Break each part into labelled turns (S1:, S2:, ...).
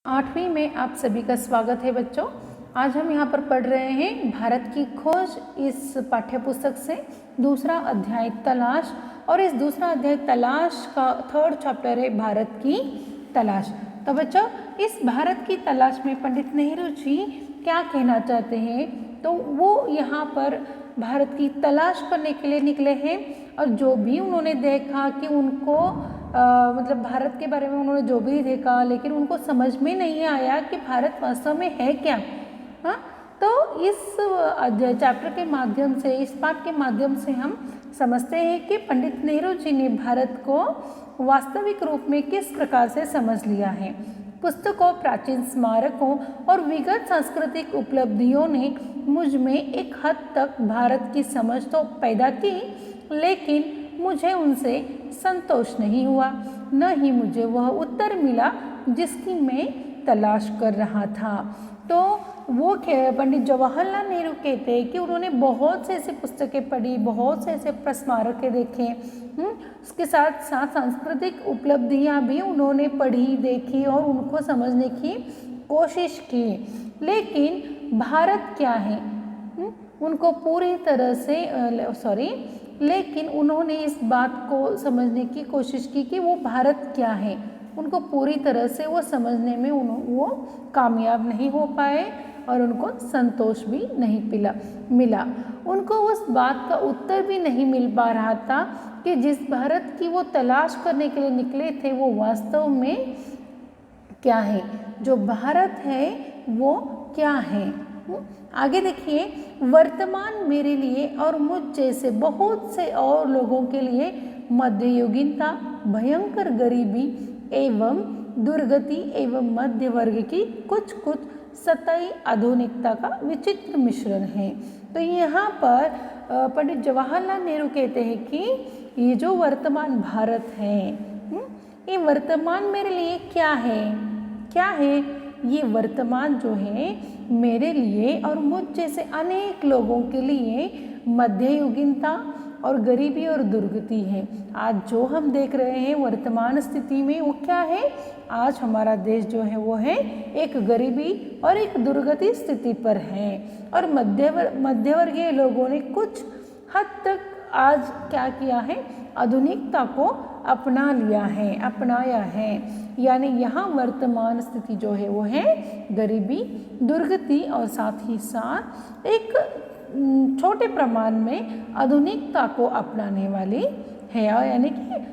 S1: 8वीं में आप सभी का स्वागत है बच्चों। आज हम यहाँ पर पढ़ रहे हैं भारत की खोज इस पाठ्य पुस्तक से दूसरा अध्याय तलाश। और इस दूसरा अध्याय तलाश का 3rd चैप्टर है भारत की तलाश। तो बच्चों, इस भारत की तलाश में पंडित नेहरू जी क्या कहना चाहते हैं, तो वो यहाँ पर भारत की तलाश करने के लिए निकले हैं। और जो भी उन्होंने देखा कि उनको मतलब भारत के बारे में उन्होंने जो भी देखा, लेकिन उनको समझ में नहीं आया कि भारत वास्तव में है क्या। हाँ, तो इस अध्याय चैप्टर के माध्यम से, इस पाठ के माध्यम से हम समझते हैं कि पंडित नेहरू जी ने भारत को वास्तविक रूप में किस प्रकार से समझ लिया है। पुस्तकों, प्राचीन स्मारकों और विगत सांस्कृतिक उपलब्धियों ने मुझ में एक हद तक भारत की समझ तो पैदा की, लेकिन मुझे उनसे संतोष नहीं हुआ, न ही मुझे वह उत्तर मिला जिसकी मैं तलाश कर रहा था। तो वो पंडित जवाहरलाल नेहरू कहते हैं कि उन्होंने बहुत से ऐसी पुस्तकें पढ़ी, बहुत से ऐसे स्मारकें देखे, उसके साथ साथ सांस्कृतिक उपलब्धियां भी उन्होंने पढ़ी, देखी और उनको समझने की कोशिश की, लेकिन भारत क्या है उनको पूरी तरह से लेकिन उन्होंने इस बात को समझने की कोशिश की कि वो भारत क्या है, उनको पूरी तरह से वो समझने में वो कामयाब नहीं हो पाए और उनको संतोष भी नहीं मिला। उनको उस बात का उत्तर भी नहीं मिल पा रहा था कि जिस भारत की वो तलाश करने के लिए निकले थे वो वास्तव में क्या है, जो भारत है वो क्या है। आगे देखिए, वर्तमान मेरे लिए और मुझ जैसे बहुत से और लोगों के लिए मध्ययुगीनता, भयंकर गरीबी एवं दुर्गति एवं मध्य वर्ग की कुछ सतही आधुनिकता का विचित्र मिश्रण है। तो यहाँ पर पंडित जवाहरलाल नेहरू कहते हैं कि ये जो वर्तमान भारत है, ये वर्तमान मेरे लिए क्या है। ये वर्तमान जो है मेरे लिए और मुझ जैसे अनेक लोगों के लिए मध्ययुगीनता और गरीबी और दुर्गति है। आज जो हम देख रहे हैं वर्तमान स्थिति में वो क्या है, आज हमारा देश जो है वो है एक गरीबी और एक दुर्गति स्थिति पर है। और मध्यवर्गीय लोगों ने कुछ हद तक आज क्या किया है, आधुनिकता को अपनाया है। यानी यहाँ वर्तमान स्थिति जो है वो है गरीबी, दुर्गति और साथ ही साथ एक छोटे प्रमाण में आधुनिकता को अपनाने वाली है। यानी कि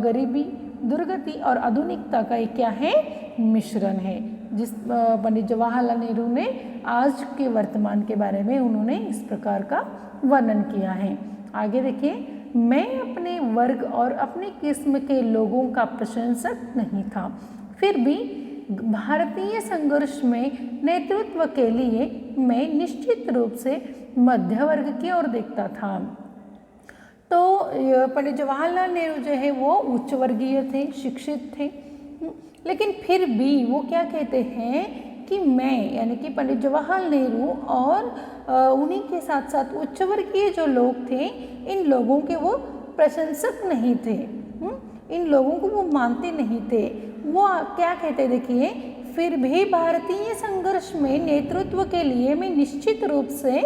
S1: गरीबी, दुर्गति और आधुनिकता का एक क्या है, मिश्रण है, जिस पंडित जवाहरलाल नेहरू ने आज के वर्तमान के बारे में उन्होंने इस प्रकार का वर्णन किया है। आगे देखिए, मैं अपने वर्ग और अपनी किस्म के लोगों का प्रशंसक नहीं था, फिर भी भारतीय संघर्ष में नेतृत्व के लिए मैं निश्चित रूप से मध्य वर्ग की ओर देखता था। तो पंडित जवाहरलाल नेहरू जो है वो उच्च वर्गीय थे, शिक्षित थे, लेकिन फिर भी वो क्या कहते हैं कि मैं, यानी कि पंडित जवाहरलाल नेहरू और उन्हीं के साथ साथ उच्च वर्गीय जो लोग थे, इन लोगों के वो प्रशंसक नहीं थे, इन लोगों को वो मानते नहीं थे। वो क्या कहते, देखिए, फिर भी भारतीय संघर्ष में नेतृत्व के लिए मैं निश्चित रूप से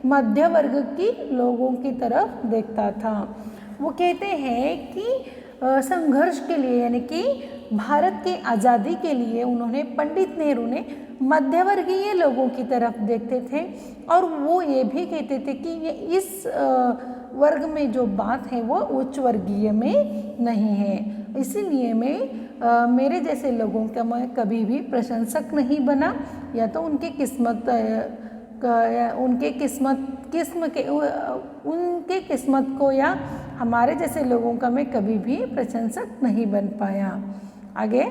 S1: मध्य वर्ग की लोगों की तरफ देखता था। वो कहते हैं कि संघर्ष के लिए, यानी कि भारत के आज़ादी के लिए उन्होंने, पंडित नेहरू ने मध्यवर्गीय लोगों की तरफ देखते थे। और वो ये भी कहते थे कि ये इस वर्ग में जो बात है वो उच्च वर्गीय में नहीं है, इसीलिए मैं मेरे जैसे लोगों का मैं कभी भी प्रशंसक नहीं बना, या तो उनके किस्मत को या हमारे जैसे लोगों का मैं कभी भी प्रशंसक नहीं बन पाया। आगे,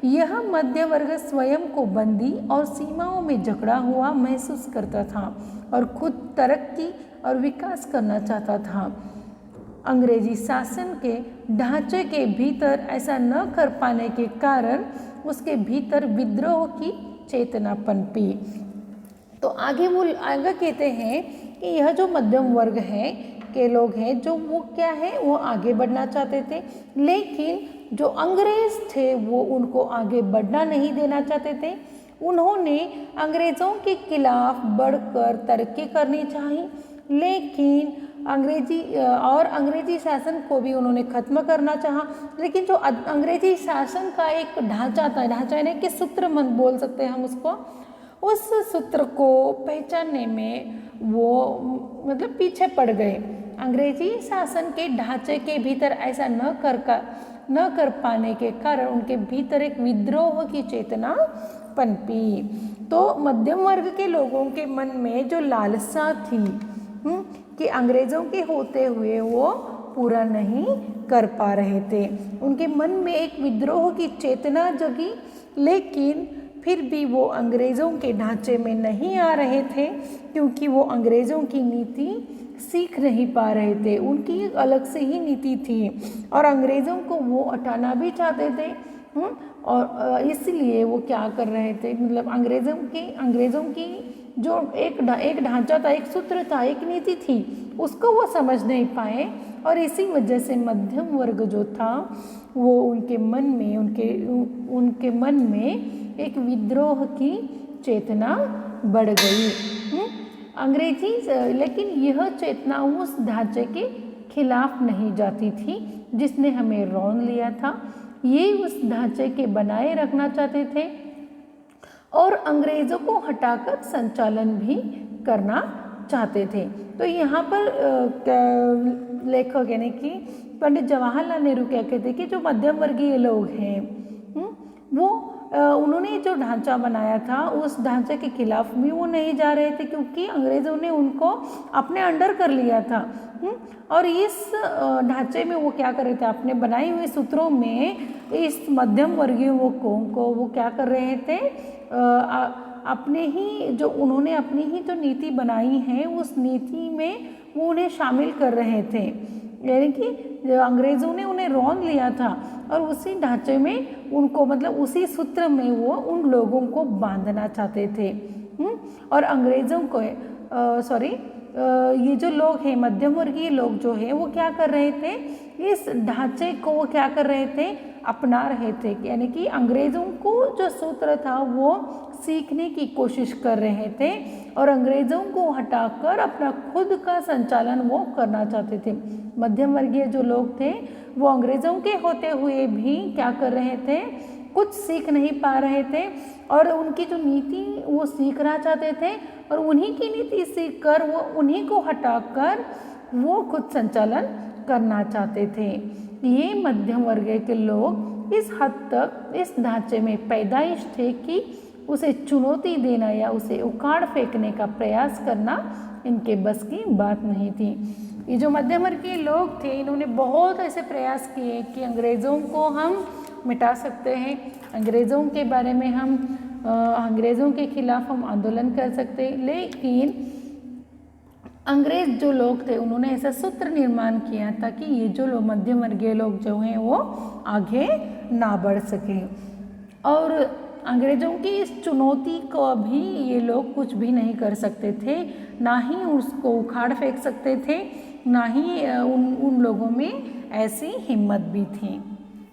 S1: यह मध्य वर्ग स्वयं को बंदी और सीमाओं में जकड़ा हुआ महसूस करता था और खुद तरक्की और विकास करना चाहता था। अंग्रेजी शासन के ढांचे के भीतर ऐसा न कर पाने के कारण उसके भीतर विद्रोह की चेतना पनपी। तो आगे कहते हैं कि यह जो मध्यम वर्ग है के लोग हैं जो वो क्या है वो आगे बढ़ना चाहते थे, लेकिन जो अंग्रेज थे वो उनको आगे बढ़ना नहीं देना चाहते थे। उन्होंने अंग्रेज़ों के खिलाफ बढ़कर तरक्की करनी चाहिए, लेकिन अंग्रेजी शासन को भी उन्होंने ख़त्म करना चाहा। लेकिन जो अंग्रेजी शासन का एक ढांचा था, ढांचा यानी कि सूत्र मन बोल सकते हैं हम उसको, उस सूत्र को पहचानने में वो मतलब पीछे पड़ गए। अंग्रेजी शासन के ढांचे के भीतर ऐसा न कर पाने के कारण उनके भीतर एक विद्रोह की चेतना पनपी। तो मध्यम वर्ग के लोगों के मन में जो लालसा थी कि अंग्रेज़ों के होते हुए वो पूरा नहीं कर पा रहे थे, उनके मन में एक विद्रोह की चेतना जगी, लेकिन फिर भी वो अंग्रेज़ों के ढांचे में नहीं आ रहे थे, क्योंकि वो अंग्रेज़ों की नीति सीख नहीं पा रहे थे। उनकी अलग से ही नीति थी और अंग्रेज़ों को वो हटाना भी चाहते थे। और इसलिए वो क्या कर रहे थे, मतलब अंग्रेज़ों की जो एक ढांचा था, एक सूत्र था, एक नीति थी, उसको वो समझ नहीं पाए। और इसी वजह से मध्यम वर्ग जो था वो उनके मन में एक विद्रोह की चेतना बढ़ गई। लेकिन यह चेतना उस ढांचे के खिलाफ नहीं जाती थी जिसने हमें रौंद लिया था। ये उस ढांचे के बनाए रखना चाहते थे और अंग्रेज़ों को हटाकर संचालन भी करना चाहते थे। तो यहाँ पर लेखक यानी कि पंडित जवाहरलाल नेहरू क्या कहते कि जो मध्यम वर्गीय लोग हैं वो उन्होंने जो ढांचा बनाया था उस ढांचे के खिलाफ भी वो नहीं जा रहे थे, क्योंकि अंग्रेज़ों ने उनको अपने अंडर कर लिया था। और इस ढांचे में वो क्या कर रहे थे, अपने बनाए हुए सूत्रों में इस मध्यम वर्गीयों को वो क्या कर रहे थे, उन्होंने अपनी ही जो नीति बनाई है उस नीति में वो उन्हें शामिल कर रहे थे। यानी कि अंग्रेज़ों ने उन्हें रौंद लिया था और उसी ढांचे में उनको मतलब उसी सूत्र में वो उन लोगों को बांधना चाहते थे। और अंग्रेज़ों को ये जो लोग हैं मध्यम वर्गीय लोग जो हैं वो क्या कर रहे थे, इस ढांचे को वो क्या कर रहे थे, अपना रहे थे। यानी कि अंग्रेज़ों को जो सूत्र था वो सीखने की कोशिश कर रहे थे और अंग्रेज़ों को हटाकर अपना खुद का संचालन वो करना चाहते थे। मध्यम वर्गीय जो लोग थे वो अंग्रेज़ों के होते हुए भी क्या कर रहे थे, कुछ सीख नहीं पा रहे थे और उनकी जो नीति वो सीखना चाहते थे और उन्हीं की नीति सीख कर वो उन्हीं को हटाकर वो खुद संचालन करना चाहते थे। ये मध्यम वर्ग के लोग इस हद तक इस ढांचे में पैदाइश थे कि उसे चुनौती देना या उसे उखाड़ फेंकने का प्रयास करना इनके बस की बात नहीं थी। ये जो मध्यम वर्ग के लोग थे इन्होंने बहुत ऐसे प्रयास किए कि अंग्रेज़ों को हम मिटा सकते हैं, अंग्रेज़ों के बारे में हम अंग्रेज़ों के खिलाफ हम आंदोलन कर सकते हैं, लेकिन अंग्रेज़ जो लोग थे उन्होंने ऐसा सूत्र निर्माण किया ताकि ये जो लोग मध्यम वर्गीय लोग जो हैं वो आगे ना बढ़ सकें। और अंग्रेज़ों की इस चुनौती को भी ये लोग कुछ भी नहीं कर सकते थे, ना ही उसको उखाड़ फेंक सकते थे, ना ही उन लोगों में ऐसी हिम्मत भी थी।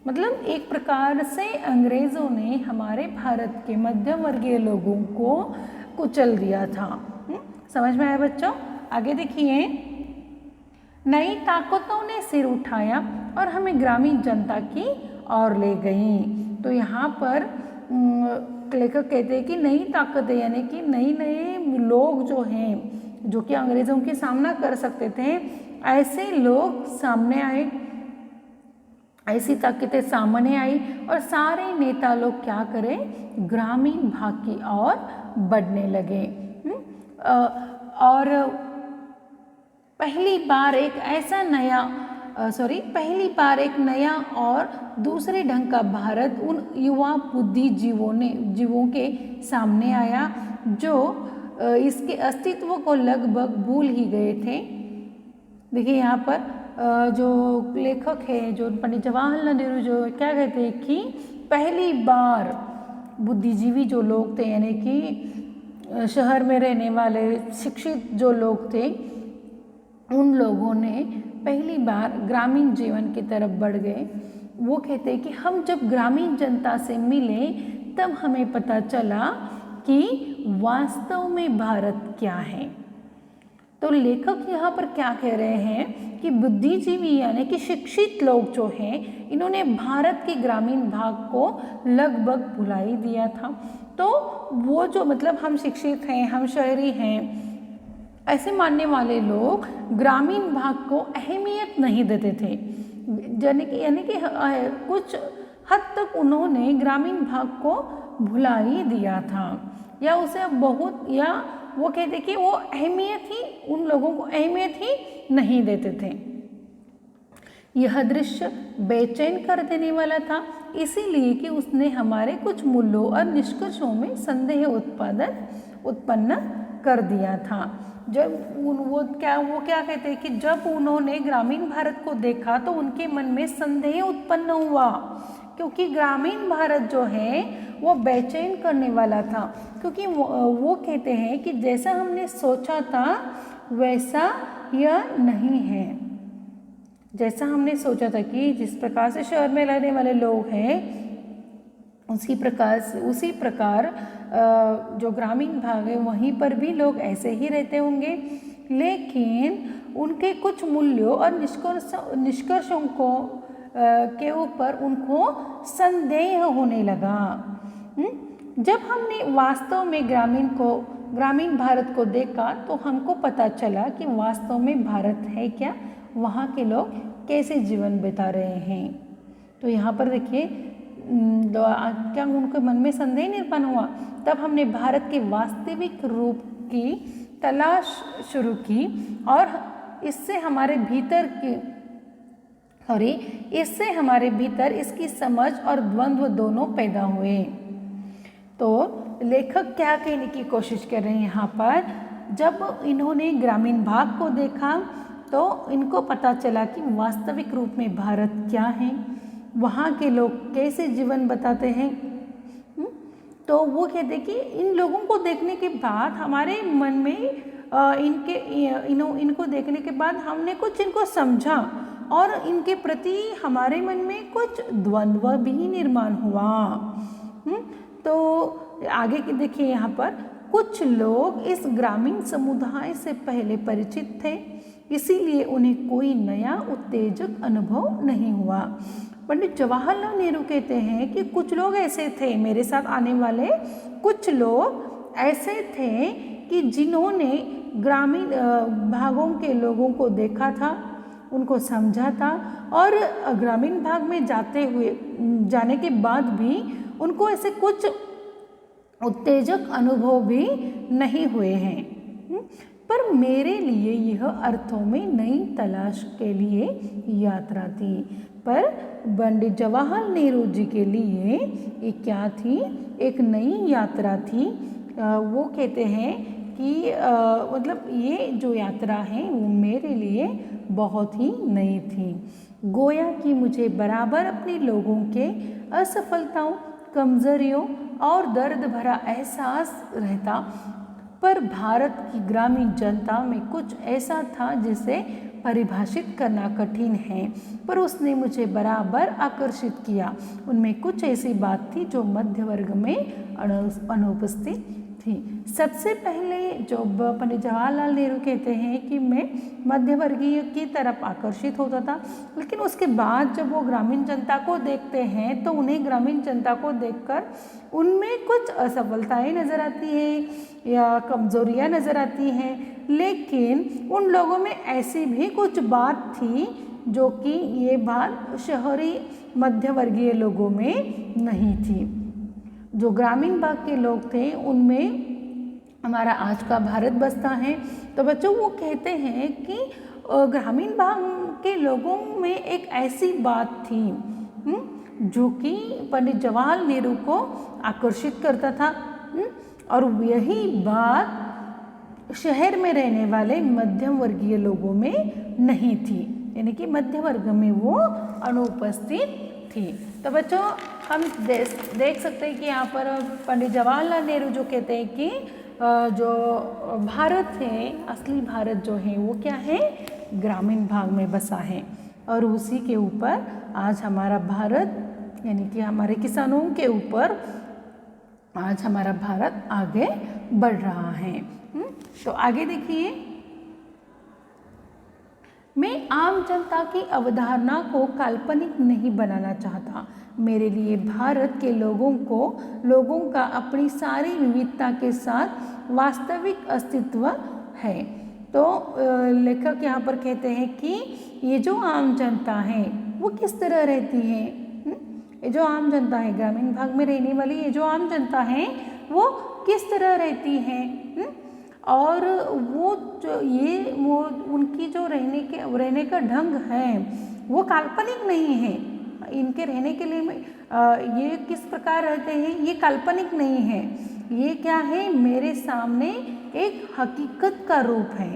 S1: मतलब एक प्रकार से अंग्रेज़ों ने हमारे भारत के मध्यम वर्गीय लोगों को कुचल दिया था। समझ में आया बच्चों? आगे देखिए, नई ताकतों ने सिर उठाया और हमें ग्रामीण जनता की ओर ले गई। तो यहाँ पर लेखक कहते हैं कि नई ताकतें यानी कि नए लोग जो हैं जो कि अंग्रेज़ों के सामना कर सकते थे, ऐसे लोग सामने आए, ऐसी ताकतें सामने आई और सारे नेता लोग क्या करें, ग्रामीण भाग की ओर बढ़ने लगे। और पहली बार एक नया और दूसरे ढंग का भारत उन युवा बुद्धिजीवों के सामने आया जो इसके अस्तित्व को लगभग भूल ही गए थे। देखिए यहाँ पर जो लेखक है जो पंडित जवाहरलाल नेहरू जो क्या कहते हैं कि पहली बार बुद्धिजीवी जो लोग थे यानी कि शहर में रहने वाले शिक्षित जो लोग थे उन लोगों ने पहली बार ग्रामीण जीवन की तरफ बढ़ गए। वो कहते हैं कि हम जब ग्रामीण जनता से मिले तब हमें पता चला कि वास्तव में भारत क्या है। तो लेखक यहाँ पर क्या कह रहे हैं कि बुद्धिजीवी यानी कि शिक्षित लोग जो हैं इन्होंने भारत के ग्रामीण भाग को लगभग भुला ही दिया था। तो वो जो मतलब हम शिक्षित हैं, हम शहरी हैं, ऐसे मानने वाले लोग ग्रामीण भाग को अहमियत नहीं देते थे। यानी कि कुछ हद तक उन्होंने ग्रामीण भाग को भुला ही दिया था, या उसे बहुत, या वो कहते कि वो अहमियत ही, उन लोगों को अहमियत ही नहीं देते थे। यह दृश्य बेचैन कर देने वाला था, इसीलिए कि उसने हमारे कुछ मूल्यों और निष्कर्षों में संदेह उत्पन्न कर दिया था। जब वो क्या कहते हैं कि जब उन्होंने ग्रामीण भारत को देखा तो उनके मन में संदेह उत्पन्न हुआ, क्योंकि ग्रामीण भारत जो है वो बेचैन करने वाला था। क्योंकि वो कहते हैं कि जैसा हमने सोचा था वैसा यह नहीं है। जैसा हमने सोचा था कि जिस प्रकार से शहर में रहने वाले लोग हैं उसी प्रकार जो ग्रामीण भाग है वहीं पर भी लोग ऐसे ही रहते होंगे, लेकिन उनके कुछ मूल्यों और निष्कर्षों को के ऊपर उनको संदेह होने लगा। जब हमने वास्तव में ग्रामीण भारत को देखा तो हमको पता चला कि वास्तव में भारत है क्या, वहाँ के लोग कैसे जीवन बिता रहे हैं। तो यहाँ पर देखिए क्या उनके मन में संदेह निर्माण हुआ। तब हमने भारत के वास्तविक रूप की तलाश शुरू की और इससे हमारे भीतर इसकी समझ और द्वंद्व दोनों पैदा हुए। तो लेखक क्या कहने की कोशिश कर रहे हैं यहाँ पर, जब इन्होंने ग्रामीण भाग को देखा तो इनको पता चला कि वास्तविक रूप में भारत क्या है, वहाँ के लोग कैसे जीवन बताते हैं। तो वो कहते कि इन लोगों को देखने के बाद हमारे मन में इनको देखने के बाद हमने कुछ इनको समझा और इनके प्रति हमारे मन में कुछ द्वंद्व भी निर्माण हुआ। तो आगे की देखिए यहाँ पर, कुछ लोग इस ग्रामीण समुदाय से पहले परिचित थे, इसीलिए उन्हें कोई नया उत्तेजक अनुभव नहीं हुआ। पंडित जवाहरलाल नेहरू कहते हैं कि कुछ लोग ऐसे थे, मेरे साथ आने वाले कुछ लोग ऐसे थे कि जिन्होंने ग्रामीण भागों के लोगों को देखा था, उनको समझा था और ग्रामीण भाग में जाने के बाद भी उनको ऐसे कुछ उत्तेजक अनुभव भी नहीं हुए हैं। पर मेरे लिए यह अर्थों में नई तलाश के लिए यात्रा थी। पर पंडित जवाहरलाल नेहरू जी के लिए ये क्या थी, एक नई यात्रा थी। वो कहते हैं कि मतलब ये जो यात्रा है वो मेरे लिए बहुत ही नई थी। गोया कि मुझे बराबर अपने लोगों के असफलताओं, कमजोरियों और दर्द भरा एहसास रहता, पर भारत की ग्रामीण जनता में कुछ ऐसा था जिसे परिभाषित करना कठिन है, पर उसने मुझे बराबर आकर्षित किया। उनमें कुछ ऐसी बात थी जो मध्य वर्ग में अनुपस्थित थी। सबसे पहले जो पंडित जवाहरलाल नेहरू कहते हैं कि मैं मध्य वर्गीय की तरफ आकर्षित होता था, लेकिन उसके बाद जब वो ग्रामीण जनता को देखते हैं तो उन्हें ग्रामीण जनता को देखकर उनमें कुछ असफलताएं नज़र आती हैं या कमज़ोरियां नज़र आती हैं, लेकिन उन लोगों में ऐसी भी कुछ बात थी जो कि ये बात शहरी मध्य वर्गीय लोगों में नहीं थी। जो ग्रामीण भाग के लोग थे उनमें हमारा आज का भारत बसता है। तो बच्चों वो कहते हैं कि ग्रामीण भाग के लोगों में एक ऐसी बात थी जो कि पंडित जवाहरलाल नेहरू को आकर्षित करता था, और यही बात शहर में रहने वाले मध्यम वर्गीय लोगों में नहीं थी, यानी कि मध्य वर्ग में वो अनुपस्थित थी। तो बच्चों हम देख सकते हैं कि यहाँ पर पंडित जवाहरलाल नेहरू जो कहते हैं कि जो भारत है, असली भारत जो है वो क्या है, ग्रामीण भाग में बसा है और उसी के ऊपर आज हमारा भारत यानी कि हमारे किसानों के ऊपर आज हमारा भारत आगे बढ़ रहा है। तो आगे देखिए, मैं आम जनता की अवधारणा को काल्पनिक नहीं बनाना चाहता। मेरे लिए भारत के लोगों का अपनी सारी विविधता के साथ वास्तविक अस्तित्व है। तो लेखक यहाँ पर कहते हैं कि ये जो आम जनता है वो किस तरह रहती है। ये जो आम जनता है, ग्रामीण भाग में रहने वाली ये जो आम जनता है वो किस तरह रहती है, और वो उनकी जो रहने का ढंग है वो काल्पनिक नहीं है। इनके रहने के लिए ये किस प्रकार रहते हैं ये काल्पनिक नहीं है, ये क्या है, मेरे सामने एक हकीकत का रूप है।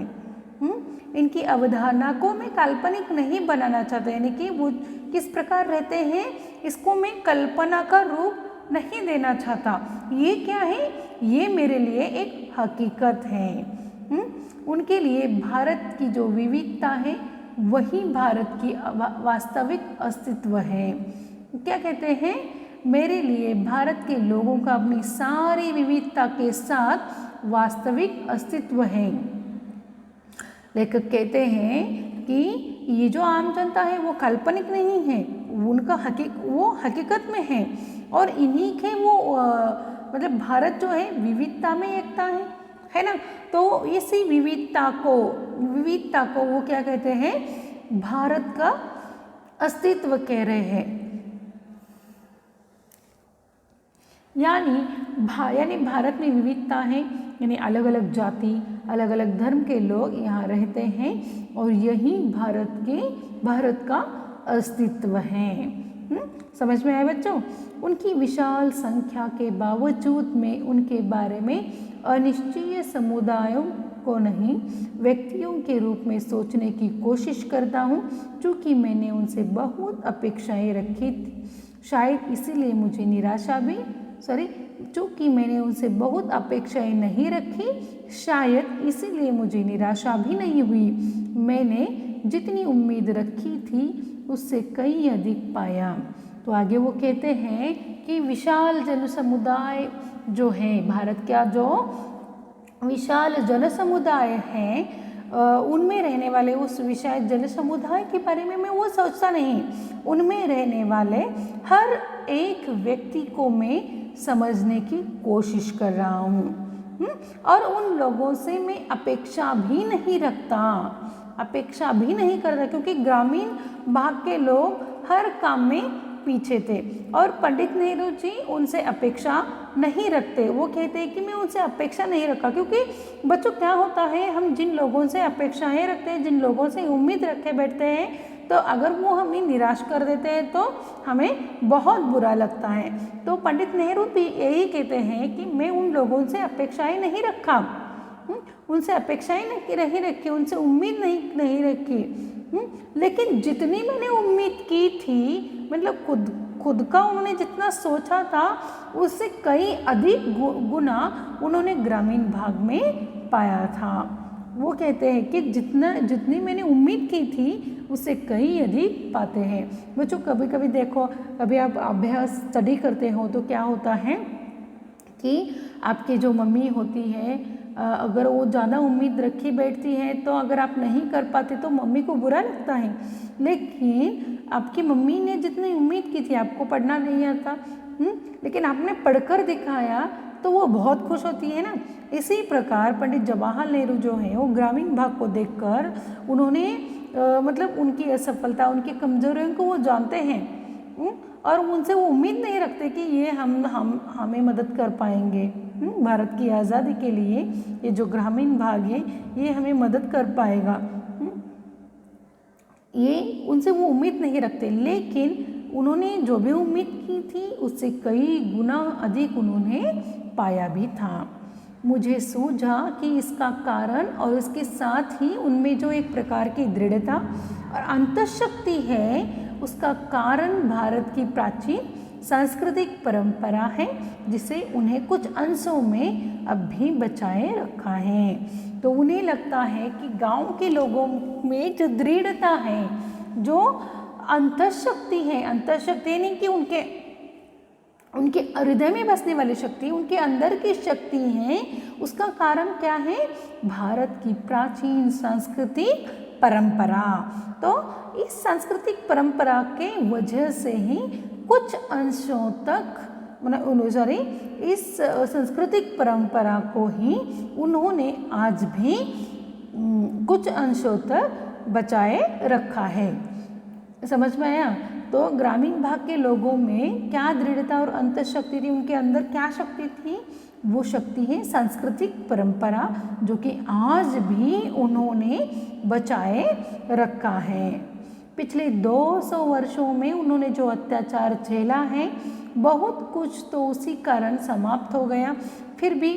S1: इनकी अवधारणा को मैं काल्पनिक नहीं बनाना चाहता, यानी कि वो किस प्रकार रहते हैं इसको मैं कल्पना का रूप नहीं देना चाहता। ये क्या है, ये मेरे लिए एक हकीकत है। उनके लिए भारत की जो विविधता है वही भारत की वास्तविक अस्तित्व है। क्या कहते हैं, मेरे लिए भारत के लोगों का अपनी सारी विविधता के साथ वास्तविक अस्तित्व है। लेखक कहते हैं कि ये जो आम जनता है वो काल्पनिक नहीं है, उनका वो हकीकत में है, और इन्हीं के वो मतलब भारत जो है विविधता में एकता है ना। तो इसी विविधता को वो क्या कहते हैं, भारत का अस्तित्व कह रहे हैं। यानी भारत में विविधता है, यानी अलग अलग जाति अलग अलग धर्म के लोग यहाँ रहते हैं और यही भारत का अस्तित्व है। समझ में आए बच्चों। उनकी विशाल संख्या के बावजूद मैं उनके बारे में अनिश्चयी समुदायों को नहीं, व्यक्तियों के रूप में सोचने की कोशिश करता हूँ। चूँकि मैंने उनसे बहुत अपेक्षाएं रखी थी, शायद इसीलिए मुझे चूँकि मैंने उनसे बहुत अपेक्षाएं नहीं रखी, शायद इसीलिए मुझे निराशा भी नहीं हुई। मैंने जितनी उम्मीद रखी थी उससे कहीं अधिक पाया। तो आगे वो कहते हैं कि विशाल जनसमुदाय जो है, भारत का जो विशाल जनसमुदाय है उनमें रहने वाले उस विशाल जनसमुदाय के बारे में मैं वो सोचता नहीं, उनमें रहने वाले हर एक व्यक्ति को मैं समझने की कोशिश कर रहा हूँ, और उन लोगों से मैं अपेक्षा भी नहीं करता, क्योंकि ग्रामीण भाग के लोग हर काम में पीछे थे और पंडित नेहरू जी उनसे अपेक्षा नहीं रखते। वो कहते हैं कि मैं उनसे अपेक्षा नहीं रखा, क्योंकि बच्चों क्या होता है, हम जिन लोगों से अपेक्षाएं रखते हैं, जिन लोगों से उम्मीद रखे बैठते हैं, तो अगर वो हमें निराश कर देते हैं तो हमें बहुत बुरा लगता है। तो पंडित नेहरू भी यही कहते हैं कि मैं उन लोगों से अपेक्षाएं नहीं रखा, उनसे अपेक्षाएं नहीं रखी, उनसे उम्मीद नहीं रखी। लेकिन जितनी मैंने उम्मीद की थी, मतलब खुद का उन्होंने जितना सोचा था उससे कई अधिक गुना उन्होंने ग्रामीण भाग में पाया था। वो कहते हैं कि जितनी मैंने उम्मीद की थी उससे कई अधिक पाते हैं। बच्चों कभी कभी देखो, कभी आप अभ्यास स्टडी करते हो तो क्या होता है कि आपकी जो मम्मी होती है, अगर वो ज़्यादा उम्मीद रखी बैठती है तो अगर आप नहीं कर पाते तो मम्मी को बुरा लगता है। लेकिन आपकी मम्मी ने जितनी उम्मीद की थी, आपको पढ़ना नहीं आता, लेकिन आपने पढ़कर दिखाया तो वो बहुत खुश होती है ना। इसी प्रकार पंडित जवाहरलाल नेहरू जो है वो ग्रामीण भाग को देखकर उन्होंने मतलब उनकी असफलता, उनकी कमजोरियों को वो जानते हैं, और उनसे वो उम्मीद नहीं रखते कि ये हमें मदद कर पाएंगे। भारत की आज़ादी के लिए ये जो ग्रामीण भाग है ये हमें मदद कर पाएगा, ये उनसे वो उम्मीद नहीं रखते। लेकिन उन्होंने जो भी उम्मीद की थी उससे कई गुना अधिक उन्होंने पाया भी था। मुझे सूझा कि इसका कारण और इसके साथ ही उनमें जो एक प्रकार की दृढ़ता और अंतःशक्ति है, उसका कारण भारत की प्राचीन सांस्कृतिक परंपरा है जिसे उन्हें कुछ अंशों में अब भी बचाए रखा है। तो उन्हें लगता है कि गांव के लोगों में जो दृढ़ता है, जो अंतःशक्ति है, अंतःशक्ति यानी कि उनके हृदय में बसने वाली शक्ति, उनके अंदर की शक्ति है, उसका कारण क्या है? भारत की प्राचीन सांस्कृतिक परंपरा। तो इस सांस्कृतिक परंपरा के वजह से ही कुछ अंशों तक इस सांस्कृतिक परंपरा को ही उन्होंने आज भी कुछ अंशों तक बचाए रखा है। समझ में आया? तो ग्रामीण भाग के लोगों में क्या दृढ़ता और अंतःशक्ति थी, उनके अंदर क्या शक्ति थी? वो शक्ति है सांस्कृतिक परंपरा, जो कि आज भी उन्होंने बचाए रखा है। पिछले 200 वर्षों में उन्होंने जो अत्याचार झेला है, बहुत कुछ तो उसी कारण समाप्त हो गया, फिर भी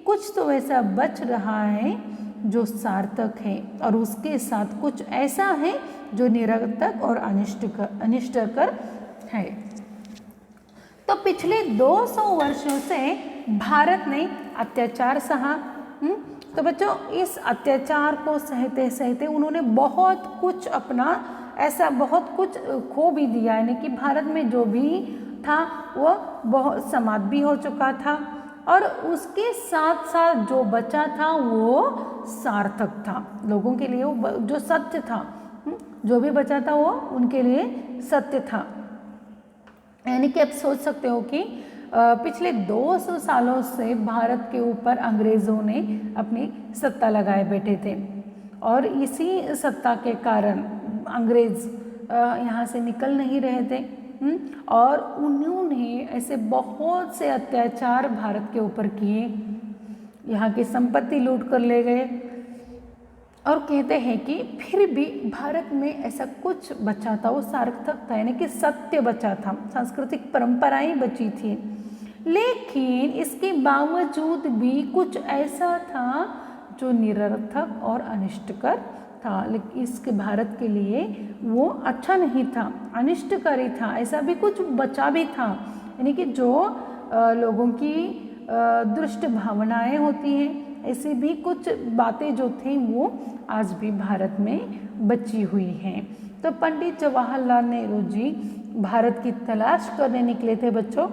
S1: कुछ तो ऐसा बच रहा है जो सार्थक है, और उसके साथ कुछ ऐसा है जो निरर्थक और अनिष्टकर है। तो पिछले 200 वर्षों से भारत ने अत्याचार सहा। तो बच्चों, इस अत्याचार को सहते सहते उन्होंने बहुत कुछ अपना ऐसा बहुत कुछ खो भी दिया, यानी कि भारत में जो भी था वो बहुत समाप्त भी हो चुका था, और उसके साथ साथ जो बचा था वो सार्थक था लोगों के लिए। वो जो सत्य था, जो भी बचा था वो उनके लिए सत्य था। यानी कि आप सोच सकते हो कि पिछले 200 सालों से भारत के ऊपर अंग्रेज़ों ने अपनी सत्ता लगाए बैठे थे, और इसी सत्ता के कारण अंग्रेज़ यहाँ से निकल नहीं रहे थे, और उन्होंने ऐसे बहुत से अत्याचार भारत के ऊपर किए, यहाँ की संपत्ति लूट कर ले गए, और कहते हैं कि फिर भी भारत में ऐसा कुछ बचा था, वो सार्थक था, यानी कि सत्य बचा था, सांस्कृतिक परंपराएं बची थी। लेकिन इसके बावजूद भी कुछ ऐसा था जो निरर्थक और अनिष्टकर था, लेकिन इसके भारत के लिए वो अच्छा नहीं था, अनिष्टकारी था। ऐसा भी कुछ बचा भी था, यानी कि जो लोगों की दुष्ट भावनाएं होती हैं, ऐसी भी कुछ बातें जो थी वो आज भी भारत में बची हुई हैं। तो पंडित जवाहरलाल नेहरू जी भारत की तलाश करने निकले थे बच्चों,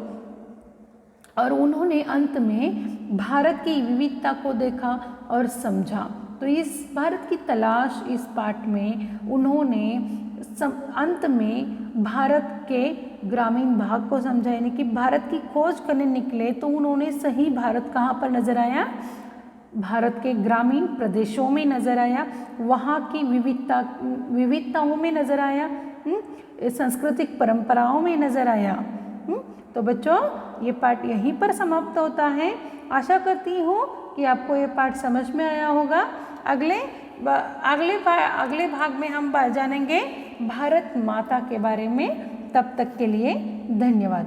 S1: और उन्होंने अंत में भारत की विविधता को देखा और समझा। तो इस भारत की तलाश इस पाठ में उन्होंने अंत में भारत के ग्रामीण भाग को समझा, यानी कि भारत की खोज करने निकले तो उन्होंने सही भारत कहाँ पर नजर आया? भारत के ग्रामीण प्रदेशों में नजर आया, वहाँ की विविधताओं में नजर आया, सांस्कृतिक परंपराओं में नजर आया। तो बच्चों, ये पाठ यहीं पर समाप्त होता है। आशा करती हूँ कि आपको ये पाठ समझ में आया होगा। अगले भाग में हम जानेंगे भारत माता के बारे में। तब तक के लिए धन्यवाद।